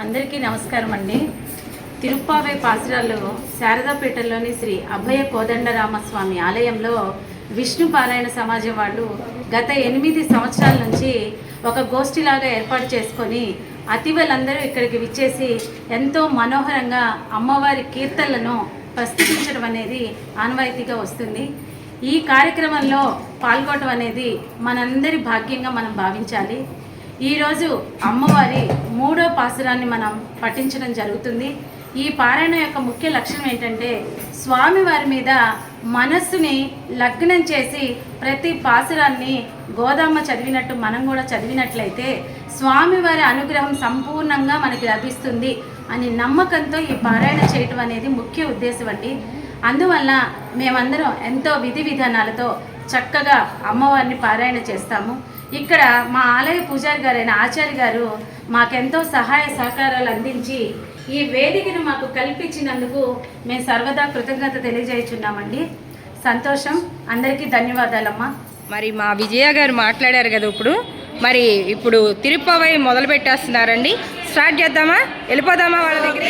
అందరికీ నమస్కారం అండి. తిరుప్పావై పాసురాల్లో శారదాపేటలోని శ్రీ అభయ కోదండరామస్వామి ఆలయంలో విష్ణు పారాయణ సమాజం వాళ్ళు గత 8 సంవత్సరాల నుంచి ఒక గోష్ఠిలాగా ఏర్పాటు చేసుకొని అతివలందరూ ఇక్కడికి విచ్చేసి ఎంతో మనోహరంగా అమ్మవారి కీర్తనలను ప్రస్తుతించడం అనేది ఆనవాయితీగా వస్తుంది. ఈ కార్యక్రమంలో పాల్గొనడం అనేది మనందరి భాగ్యంగా మనం భావించాలి. ఈరోజు అమ్మవారి 3వ పాసురాన్ని మనం పఠించడం జరుగుతుంది. ఈ పారాయణ యొక్క ముఖ్య లక్షణం ఏంటంటే స్వామివారి మీద మనస్సుని లగ్నం చేసి ప్రతి పాసురాన్ని గోదామ్మ చదివినట్టు మనం కూడా చదివినట్లయితే స్వామివారి అనుగ్రహం సంపూర్ణంగా మనకి లభిస్తుంది అని నమ్మకంతో ఈ పారాయణ చేయటం అనేది ముఖ్య ఉద్దేశం అండి. అందువల్ల మేమందరం ఎంతో విధి విధానాలతో చక్కగా అమ్మవారిని పారాయణ చేస్తాము. ఇక్కడ మా ఆలయ పూజారి గారైన ఆచార్య గారు మాకెంతో సహాయ సహకారాలు అందించి ఈ వేదికను మాకు కల్పించినందుకు మేము సర్వదా కృతజ్ఞత తెలియజేస్తున్నామండి. సంతోషం. అందరికీ ధన్యవాదాలమ్మా. మరి మా విజయ గారు మాట్లాడారు కదా, ఇప్పుడు తిరుప్పావై మొదలు పెట్టేస్తున్నారండి. స్టార్ట్ చేద్దామా? వెళ్ళిపోదామా వాళ్ళ దగ్గర?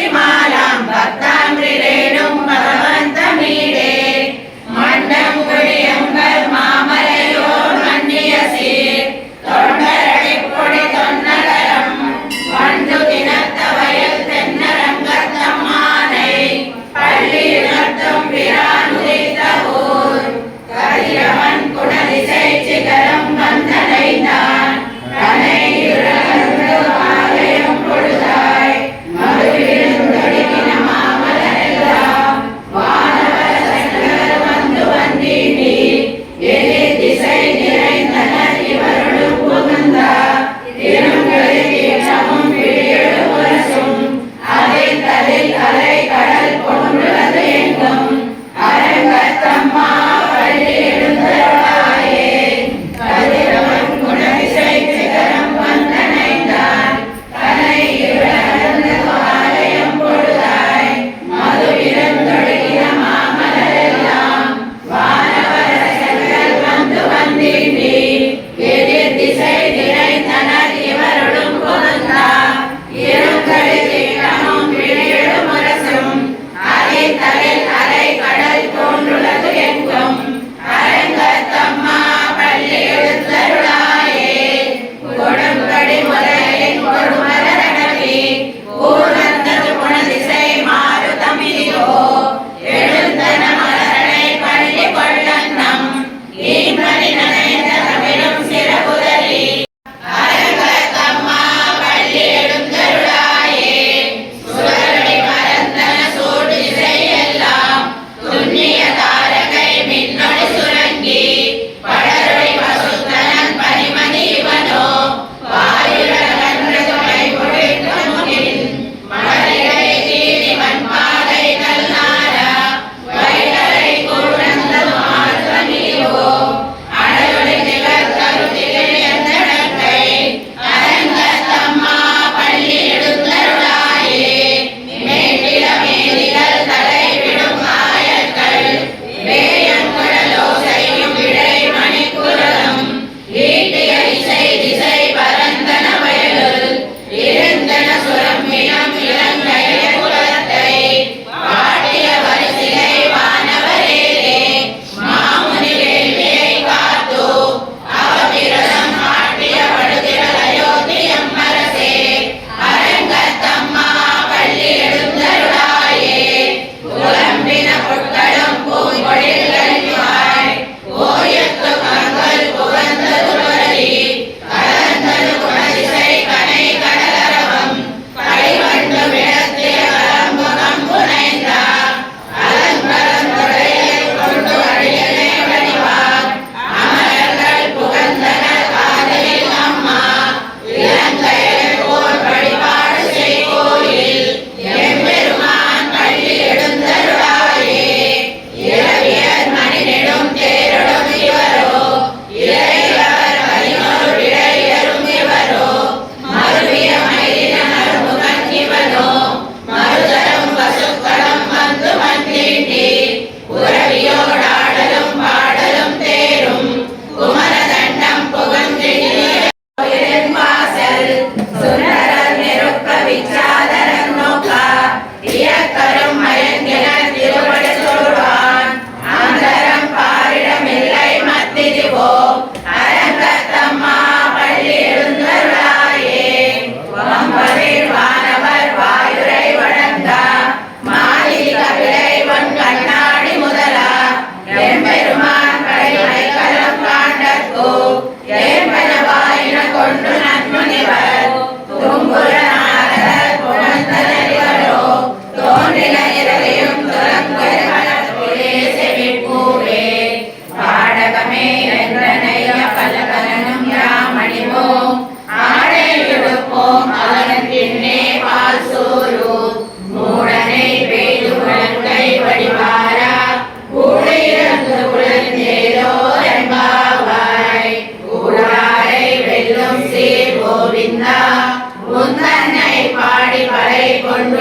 திசை நிறைந்த நதி வருடு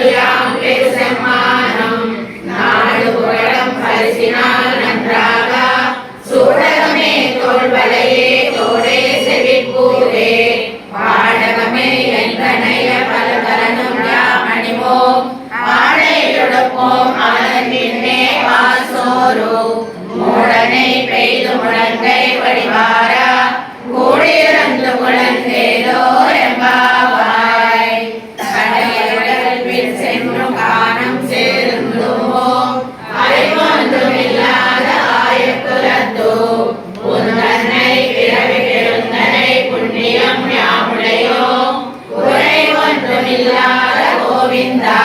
யாம் பெரு சம்மானம் நாடு புகழும் பரிசினால் நன்றாக சூடகமே தோள்வளையே தோடே செவிப்பூவே பாடகமே எங்கனைய பலபலனும் யாமணிவோம் ஆடையொடுப்போம் அதன் பின்னே வாசோரு மூடனை பெய்து முழங்கை வடிவாரா கூடியிருந்து குழந்தேதோ எம்பாவாய் கடையர்கள் பின் சென்றும் காணம் சேர்ந்துவோம் அறிவொன்றும் இல்லாத ஆயக்குலத்தோ உந்தன்னை பிறவி பெருந்தனை புண்ணியம் யாமுடையோம் குறை ஒன்றும் இல்லாத கோவிந்தா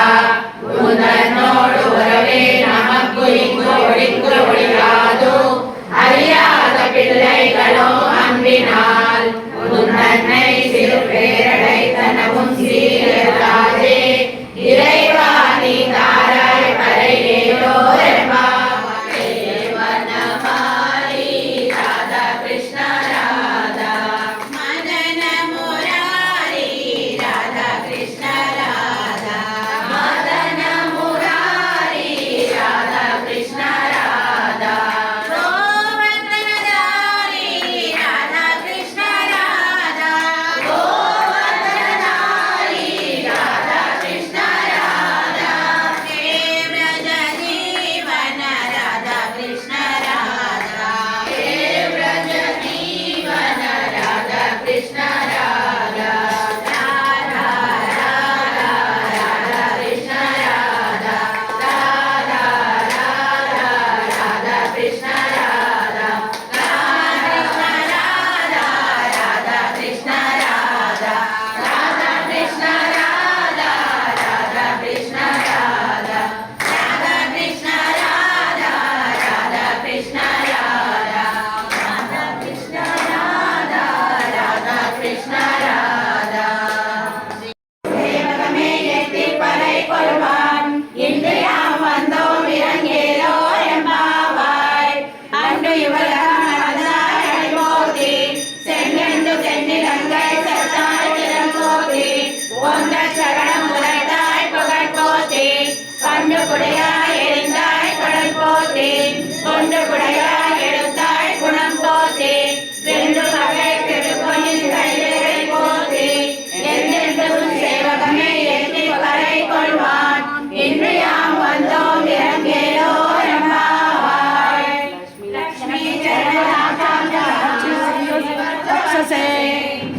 உந்தன்னோடு உறவே நமக்கு இங்கு ஒழிக்கு ஒழியாதோ அறியாத பிள்ளைகளோ அன்பினால் உந்தன்னை சிறு பேரடை தனவும் சீரே இறைவா நீ தாராய் பரையேரோ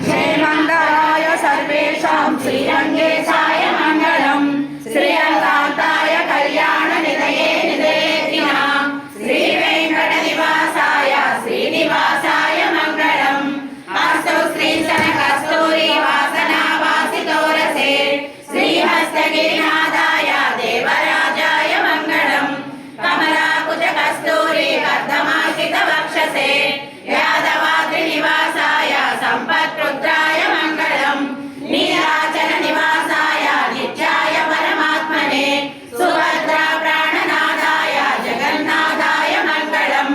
श्रीमंगलाय सर्वेषां श्रीरंगेशाय मंगलम श्रीरंगाताय कल्याण निधये निधयेतिनां श्री वेंकटनिवासाय श्रीनिवासाय मंगलम अस्तु श्री कस्तूरी वासना वासितोरसे श्रीहस्तगिरिनाथाय देवराजाय मंगलम कमलाकुच कस्तूरी कर्दमाशित वक्षसे यादवाद्रि निवासाय संपत्रुद्राय मंगलम नीलाचल निवासाय नित्याय परमात्मने सुभद्रा प्राणनाथाय जगन्नाथाय मंगलम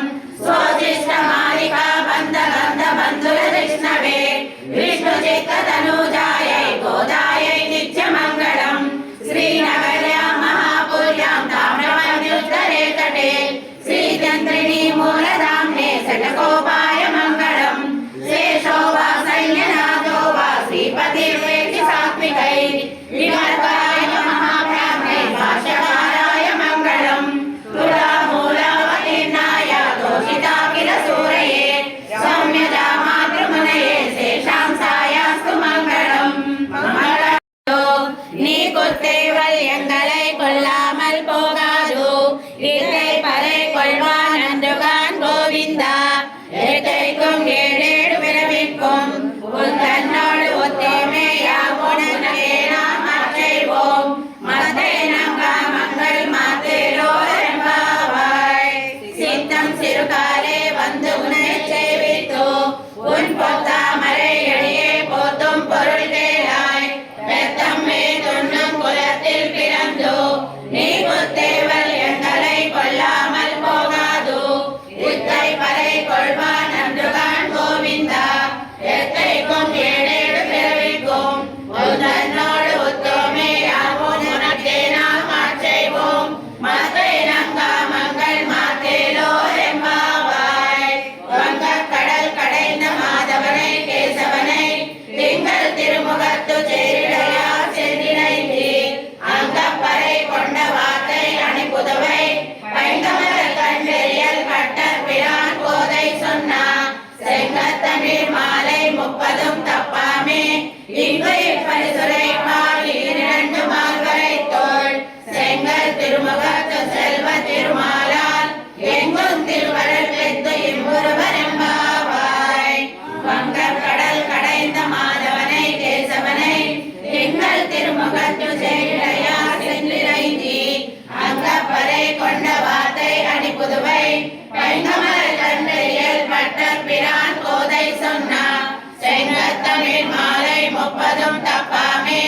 स्वोजिष्ट मालिका बंध गंध बंधुर विष्णवे विष्णुचित्त तनूजाय गोदाय नित्य मंगलम श्रीनगर्यां महापुर्यां ताम्रवन्युत्तरे तटे श्रीचन्द्रिणी मूलधाम्ने षट्कोपाय मंगलम शेषो वा सैन्यनाथो वा श्रीपतिर्वेति सात्विकै विगर्भाय महाब्राह्मणे भाष्यकाराय मंगलम तुलामूलावतीर्णाय दोषिताखिल सूरये सौम्यजा मातृमुनये शेषां सायास्तु मंगलम நீ கொத்தேவல் எங்களை கொள்ளாமல் போகாதோ இதை பறை கொள்வான் அன்றுகான் கோவிந்தா ஏழைக்கும் ஏழேடு பிறவிக்கும் உன் தன்னோடு ஒத்தேமையா உனக்கே நாம் அச்சை செங்கமல தந்தையல் பட்டர் பிரான் கோதை சொன்னார் செங்கத்தமிழ் மாலை 30 தப்பாமே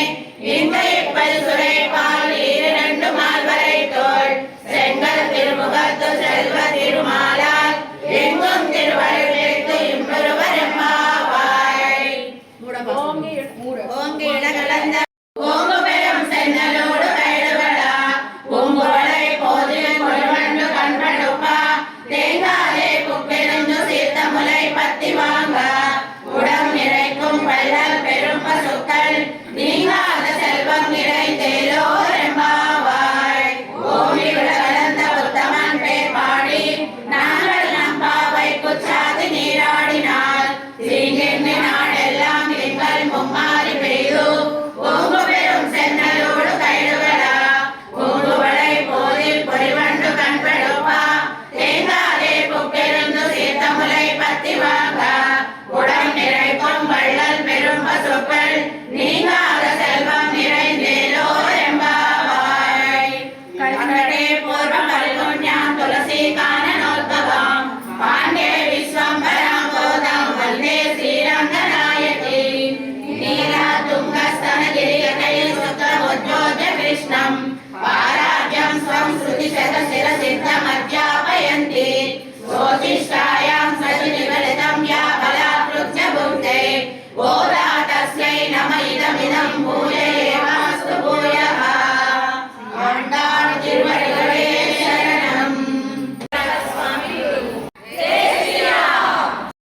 இந்த 30 சுரைப்பால் 2 மால்வரை தோள் செங்கல் திருமுகத்து செல்வ திருமாலால் எங்கும் திருவருள் பெற்று இம்பெருவரெம்பாவாய். ஓங்கி இடகலந்த ஓங்கு பெரும் சென்னலோ